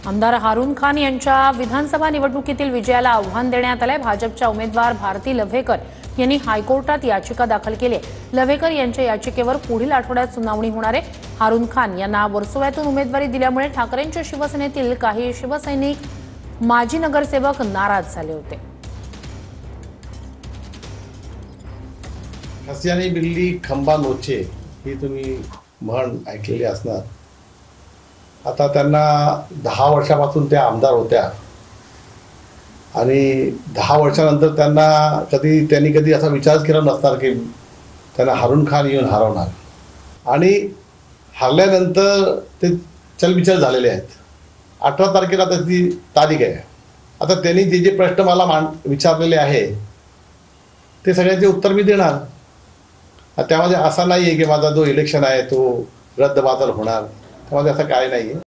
आमदार हारून खान यांच्या विधानसभा निवडणुकीतील विजयाला आव्हान देण्यात आले। भाजपच्या उमेदवार भारती लव्हेकर यांनी हायकोर्टात याचिका दाखल केली आहे। लव्हेकर यांच्या याचिकेवर पुढील आठवड्यात सुनावणी होणार आहे। हारून खान यांना वर्सोव्यातून उमेदवारी दिल्यामुळे ठाकरेंच्या शिवसेनेतील काही शिवसैनिक, माजी नगरसेवक नाराज झाले होते। हसियानी बिल्ली खंबा नोचे ही तुम्ही म्हण ऐकलेली असणार। आता त्यांना 10 वर्षापासून त्या आमदार होत्या आणि 10 वर्षानंतर त्यांनी कधी असा विचार केला नसणार की त्यांना हारून खान येऊन हरवणार, आणि हरल्यानंतर ते चलबिचल झालेले आहेत। 18 तारखेला त्याची तारीख आहे। आता त्यांनी जे प्रश्न मला विचारलेले आहे ते सगळ्यांचे उत्तर मी देणार। त्यामध्ये असा नाही आहे की माझा जो इलेक्शन आहे तो रद्दबातल होणार, त्यामध्ये असं काय नाही आहे।